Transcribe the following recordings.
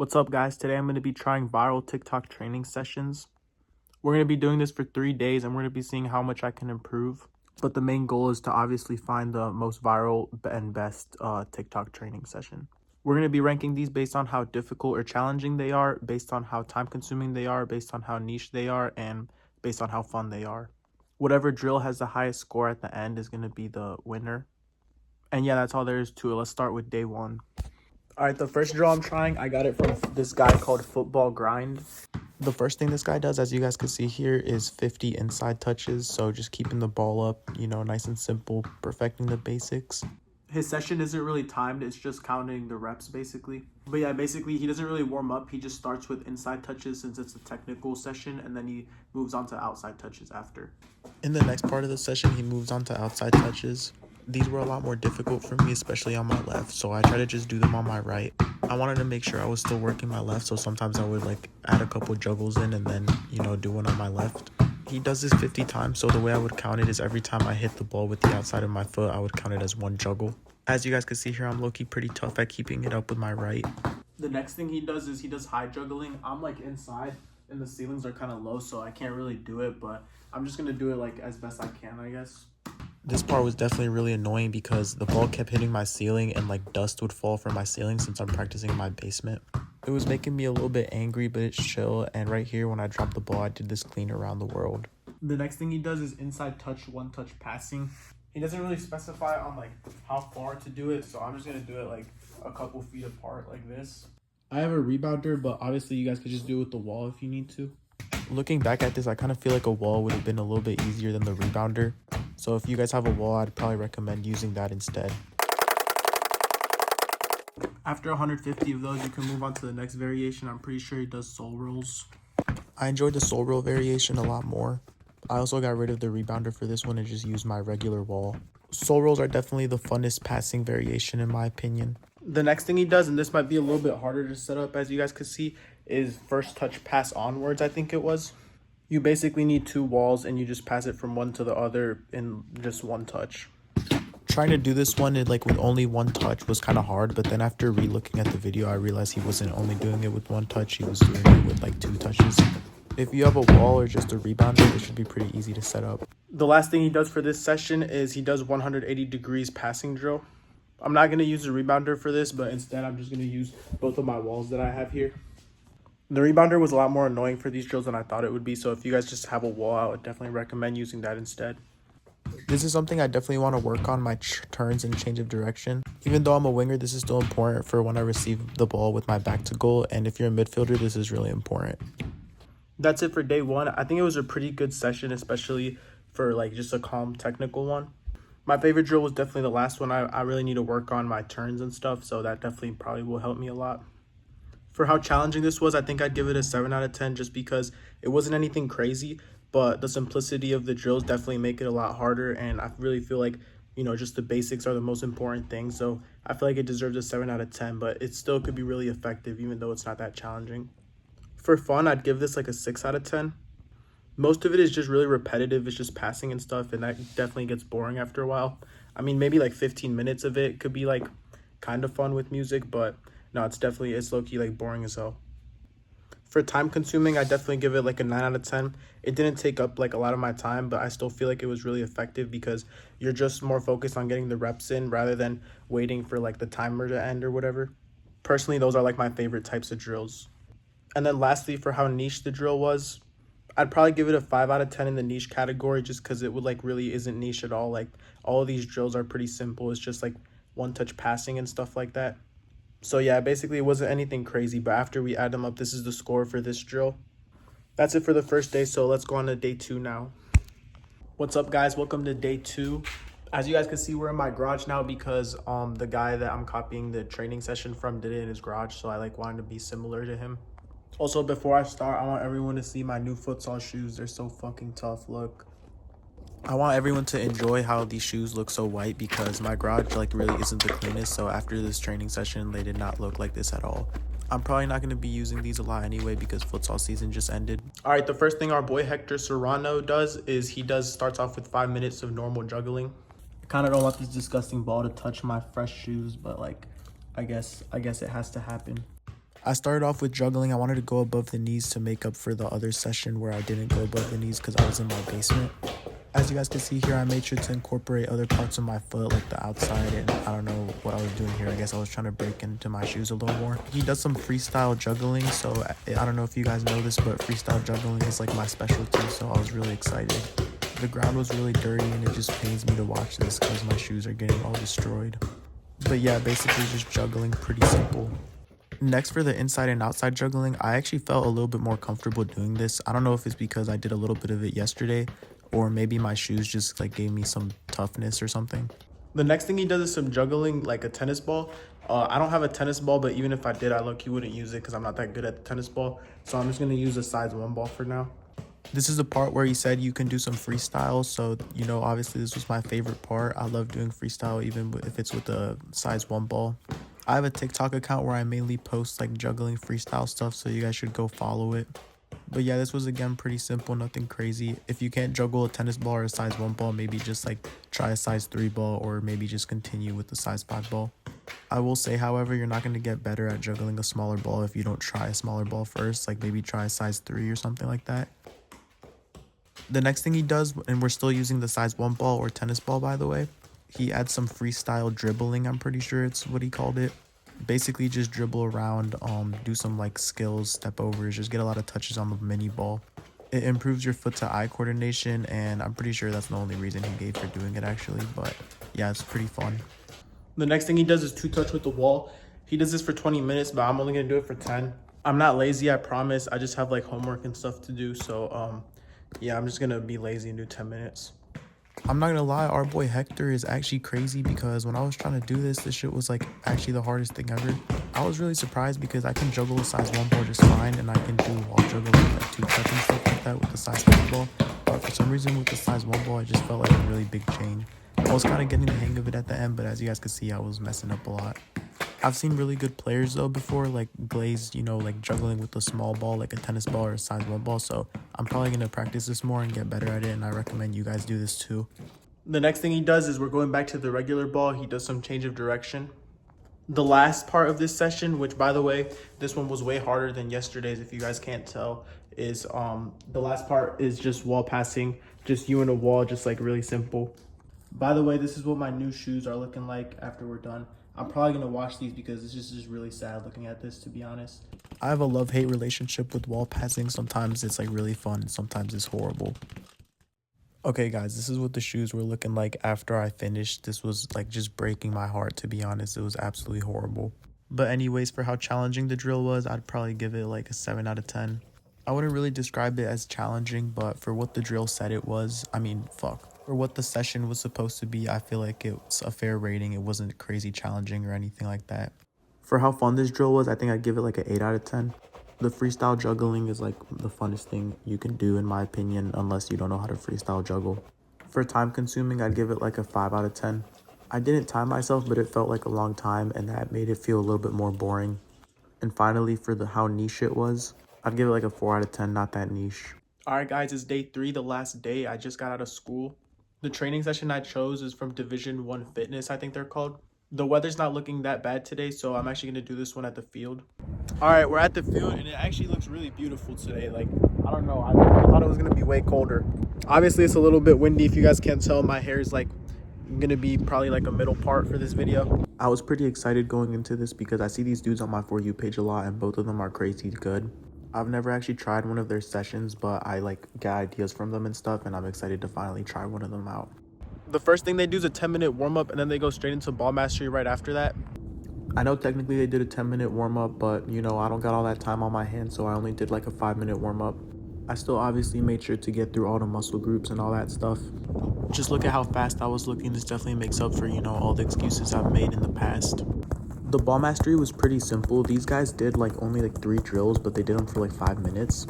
What's up, guys? Today I'm going to be trying viral TikTok training sessions. We're going to be doing this for 3 days and we're going to be seeing how much I can improve. But the main goal is to obviously find the most viral and best TikTok training session. We're going to be ranking these based on how difficult or challenging they are, based on how time consuming they are, based on how niche they are, and based on how fun they are. Whatever drill has the highest score at the end is going to be the winner. And yeah, that's all there is to it. Let's start with day 1. All right, the first drill I'm trying, I got it from this guy called Football Grind. The first thing this guy does, as you guys can see here, is 50 inside touches. So just keeping the ball up, nice and simple, perfecting the basics. His session isn't really timed. It's just counting the reps, basically. But yeah, basically, he doesn't really warm up. He just starts with inside touches since it's a technical session, and then he moves on to outside touches after. In the next part of the session, he moves on to outside touches. These were a lot more difficult for me, especially on my left, so I try to just do them on my right. I wanted to make sure I was still working my left, so sometimes I would add a couple juggles in and then, do one on my left. He does this 50 times, so the way I would count it is every time I hit the ball with the outside of my foot, I would count it as one juggle. As you guys can see here, I'm low-key pretty tough at keeping it up with my right. The next thing he does is he does high juggling. I'm inside and the ceilings are kind of low, so I can't really do it, but I'm just going to do it as best I can, I guess. This part was definitely really annoying because the ball kept hitting my ceiling and dust would fall from my ceiling since I'm practicing in my basement. It was making me a little bit angry, but it's chill. And right here, when I dropped the ball, I did this clean around the world. The next thing he does is inside touch, one touch passing. He doesn't really specify on how far to do it, so I'm just gonna do it a couple feet apart like this. I have a rebounder, but obviously you guys could just do it with the wall if you need to. Looking back at this, I kind of feel like a wall would have been a little bit easier than the rebounder. So if you guys have a wall, I'd probably recommend using that instead. After 150 of those, you can move on to the next variation. I'm pretty sure he does soul rolls. I enjoyed the soul roll variation a lot more. I also got rid of the rebounder for this one and just used my regular wall. Soul rolls are definitely the funnest passing variation in my opinion. The next thing he does, and this might be a little bit harder to set up as you guys could see, is first touch pass onwards, I think it was. You basically need 2 walls and you just pass it from one to the other in just one touch. Trying to do this one with only one touch was kind of hard, but then after re-looking at the video, I realized he wasn't only doing it with 1 touch, he was doing it with 2 touches. If you have a wall or just a rebounder, it should be pretty easy to set up. The last thing he does for this session is he does 180 degrees passing drill. I'm not going to use a rebounder for this, but instead I'm just going to use both of my walls that I have here. The rebounder was a lot more annoying for these drills than I thought it would be, so if you guys just have a wall, I would definitely recommend using that instead. This is something I definitely want to work on, my turns and change of direction. Even though I'm a winger, this is still important for when I receive the ball with my back to goal, and if you're a midfielder, this is really important. That's it for day 1. I think it was a pretty good session, especially for just a calm technical one. My favorite drill was definitely the last one. I really need to work on my turns and stuff, so that definitely probably will help me a lot. For how challenging this was, I think I'd give it a 7 out of 10 just because it wasn't anything crazy, but the simplicity of the drills definitely make it a lot harder, and I really feel just the basics are the most important thing, so I feel like it deserves a 7 out of 10, but it still could be really effective even though it's not that challenging. For fun, I'd give this a 6 out of 10. Most of it is just really repetitive. It's just passing and stuff, and that definitely gets boring after a while. I mean, maybe 15 minutes of it could be kind of fun with music, but no, it's low-key boring as hell. For time consuming, I definitely give it a 9 out of 10. It didn't take up a lot of my time, but I still feel it was really effective because you're just more focused on getting the reps in rather than waiting for the timer to end or whatever. Personally, those are my favorite types of drills. And then lastly, for how niche the drill was, I'd probably give it a 5 out of 10 in the niche category just because it would really isn't niche at all. All of these drills are pretty simple. It's just one touch passing and stuff like that. So yeah, basically it wasn't anything crazy, but after we add them up, this is the score for this drill. That's it for the first day, so let's go on to day 2 now. What's up, guys? Welcome to day 2. As you guys can see, we're in my garage now because the guy that I'm copying the training session from did it in his garage, so I wanted to be similar to him. Also, before I start, I want everyone to see my new futsal shoes. They're so fucking tough. Look. I want everyone to enjoy how these shoes look so white because my garage really isn't the cleanest, so after this training session they did not look like this at all. I'm probably not going to be using these a lot anyway because futsal season just ended. All right, the first thing our boy Hector Serrano does is he starts off with 5 minutes of normal juggling. I kind of don't want this disgusting ball to touch my fresh shoes, but I guess it has to happen. I started off with juggling. I wanted to go above the knees to make up for the other session where I didn't go above the knees because I was in my basement. As you guys can see here, I made sure to incorporate other parts of my foot, like the outside, and I don't know what I was doing here. I guess I was trying to break into my shoes a little more. He does some freestyle juggling, so I don't know if you guys know this, but freestyle juggling is like my specialty, so I was really excited. The ground was really dirty, and it just pains me to watch this because my shoes are getting all destroyed. But yeah, basically just juggling, pretty simple. Next, for the inside and outside juggling, I actually felt a little bit more comfortable doing this. I don't know if it's because I did a little bit of it yesterday, or maybe my shoes just like gave me some toughness or something. The next thing he does is some juggling, like a tennis ball. I don't have a tennis ball, but even if I did, I low-key wouldn't use it because I'm not that good at the tennis ball. So I'm just going to use a size 1 ball for now. This is the part where he said you can do some freestyle. So, you know, obviously this was my favorite part. I love doing freestyle even if it's with a size 1 ball. I have a TikTok account where I mainly post like juggling freestyle stuff, so you guys should go follow it. But yeah, this was again pretty simple, nothing crazy. If you can't juggle a tennis ball or a size 1 ball, maybe just like try a size 3 ball, or maybe just continue with the size 5 ball. I will say, however, you're not going to get better at juggling a smaller ball if you don't try a smaller ball first, like maybe try a size 3 or something like that. The next thing he does, and we're still using the size 1 ball or tennis ball by the way, he adds some freestyle dribbling, I'm pretty sure it's what he called it. Basically just dribble around, do some like skills, step overs, just get a lot of touches on the mini ball. It improves your foot to eye coordination, and I'm pretty sure that's the only reason he gave for doing it actually, but yeah, it's pretty fun. The next thing he does is 2-touch with the wall. He does this for 20 minutes, but I'm only gonna do it for 10. I'm not lazy, I promise. I just have like homework and stuff to do, so yeah, I'm just gonna be lazy and do 10 minutes. I'm not gonna lie, our boy Hector is actually crazy because when I was trying to do this shit was like actually the hardest thing ever. I was really surprised because I can juggle a size 1 ball just fine, and I can do wall juggling like 2-touch and stuff like that with the size 5 ball. But for some reason with the size 1 ball, it just felt like a really big change. I was kind of getting the hang of it at the end, but as you guys could see, I was messing up a lot. I've seen really good players though before, like Glaze, you know, like juggling with a small ball, like a tennis ball or a size 1 ball. So I'm probably going to practice this more and get better at it, and I recommend you guys do this too. The next thing he does is we're going back to the regular ball. He does some change of direction. The last part of this session, which by the way, this one was way harder than yesterday's if you guys can't tell, is the last part is just wall passing, just you and a wall, just like really simple. By the way, this is what my new shoes are looking like after we're done. I'm probably going to wash these because it's just really sad looking at this, to be honest. I have a love-hate relationship with wall passing. Sometimes it's like really fun, sometimes it's horrible. Okay guys, this is what the shoes were looking like after I finished. This was like just breaking my heart, to be honest. It was absolutely horrible. But anyways, for how challenging the drill was, I'd probably give it like a 7 out of 10. I wouldn't really describe it as challenging, but for what the drill said it was, I mean, fuck. For what the session was supposed to be, I feel like it's a fair rating. It wasn't crazy challenging or anything like that. For how fun this drill was, I think I'd give it like an 8 out of 10. The freestyle juggling is like the funnest thing you can do in my opinion, unless you don't know how to freestyle juggle. For time consuming, I'd give it like a 5 out of 10. I didn't time myself, but it felt like a long time, and that made it feel a little bit more boring. And finally, for how niche it was, I'd give it like a 4 out of 10, not that niche. Alright guys, it's day 3, the last day. I just got out of school. The training session I chose is from Division 1 Fitness, I think they're called. The weather's not looking that bad today, so I'm actually going to do this one at the field. Alright, we're at the field, and it actually looks really beautiful today. Like, I don't know, I thought it was going to be way colder. Obviously, it's a little bit windy. If you guys can't tell, my hair is like going to be probably like a middle part for this video. I was pretty excited going into this because I see these dudes on my For You page a lot, and both of them are crazy good. I've never actually tried one of their sessions, but I like get ideas from them and stuff, and I'm excited to finally try one of them out. The first thing they do is a 10-minute warm-up, and then they go straight into ball mastery right after that. I know technically they did a 10-minute warm-up, but you know, I don't got all that time on my hands, so I only did like a 5-minute warm-up. I still obviously made sure to get through all the muscle groups and all that stuff. Just look at how fast I was looking. This definitely makes up for, you know, all the excuses I've made in the past. The ball mastery was pretty simple. These guys did like only like 3 drills, but they did them for like 5 minutes.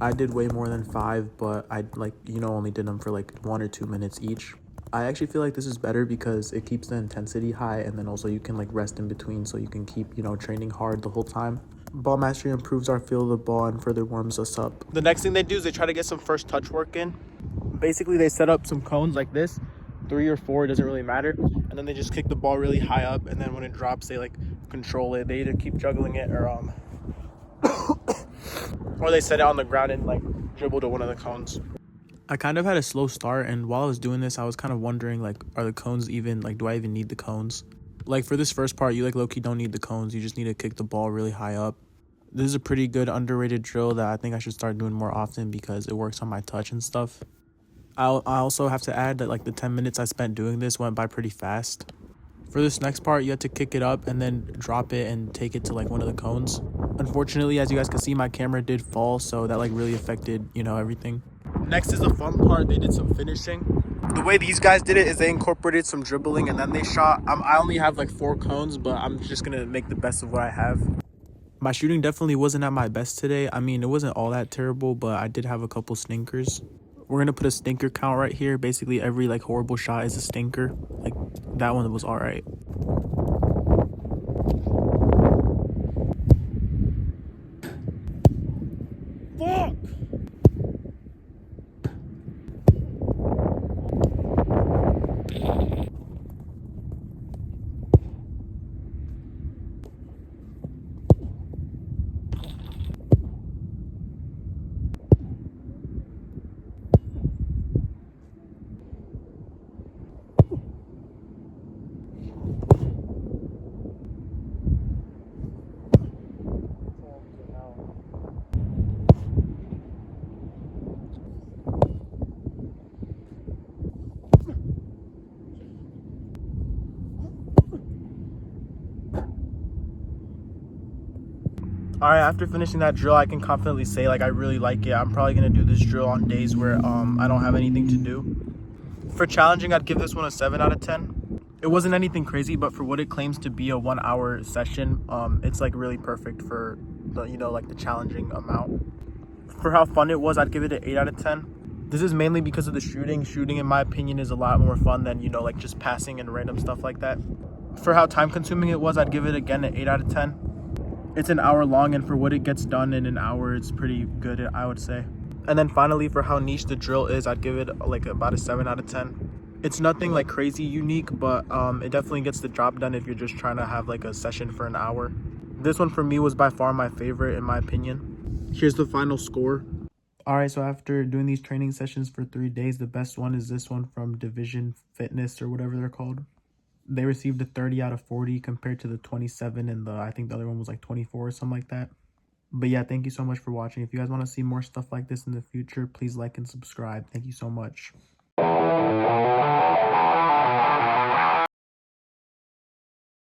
I did way more than 5, but I like, you know, only did them for like 1 or 2 minutes each. I actually feel like this is better because it keeps the intensity high, and then also you can like rest in between, so you can keep, you know, training hard the whole time. Ball mastery improves our feel of the ball and further warms us up. The next thing they do is they try to get some first touch work in. Basically, they set up some cones like this, 3 or 4, it doesn't really matter, and then they just kick the ball really high up, and then when it drops, they like control it. They either keep juggling it or Or they set it on the ground and like dribble to one of the cones. I kind of had a slow start, and while I was doing this, I was kind of wondering, like, are the cones even, like, do I even need the cones? Like, for this first part, you, like, low-key don't need the cones. You just need to kick the ball really high up. This is a pretty good underrated drill that I think I should start doing more often because it works on my touch and stuff. I also have to add that, like, the 10 minutes I spent doing this went by pretty fast. For this next part, you have to kick it up and then drop it and take it to, like, one of the cones. Unfortunately, as you guys can see, my camera did fall, so that, like, really affected, you know, everything. Next is the fun part. They did some finishing. The way these guys did it is they incorporated some dribbling and then they shot. I only have like 4 cones, but I'm just gonna make the best of what I have. My shooting definitely wasn't at my best today. I mean, it wasn't all that terrible, but I did have a couple stinkers. We're gonna put a stinker count right here. Basically every like horrible shot is a stinker. Like that one was all right. Fuck! All right, after finishing that drill, I can confidently say like I really like it. I'm probably gonna do this drill on days where I don't have anything to do. For challenging, I'd give this one a 7 out of 10. It wasn't anything crazy, but for what it claims to be a 1-hour session, it's like really perfect for the, you know, like the challenging amount. For how fun it was, I'd give it an 8 out of 10. This is mainly because of the shooting. Shooting, in my opinion, is a lot more fun than, you know, like just passing and random stuff like that. For how time consuming it was, I'd give it again an 8 out of 10. It's an hour long, and for what it gets done in an hour, it's pretty good, I would say. And then finally, for how niche the drill is, I'd give it like about a 7 out of 10. It's nothing like crazy unique, but it definitely gets the job done if you're just trying to have like a session for an hour. This one for me was by far my favorite in my opinion. Here's the final score. All right, so after doing these training sessions for 3 days, the best one is this one from Division Fitness or whatever they're called. They received a 30 out of 40 compared to the 27 and I think the other one was like 24 or something like that. But yeah, thank you so much for watching. If you guys want to see more stuff like this in the future, please like and subscribe. Thank you so much.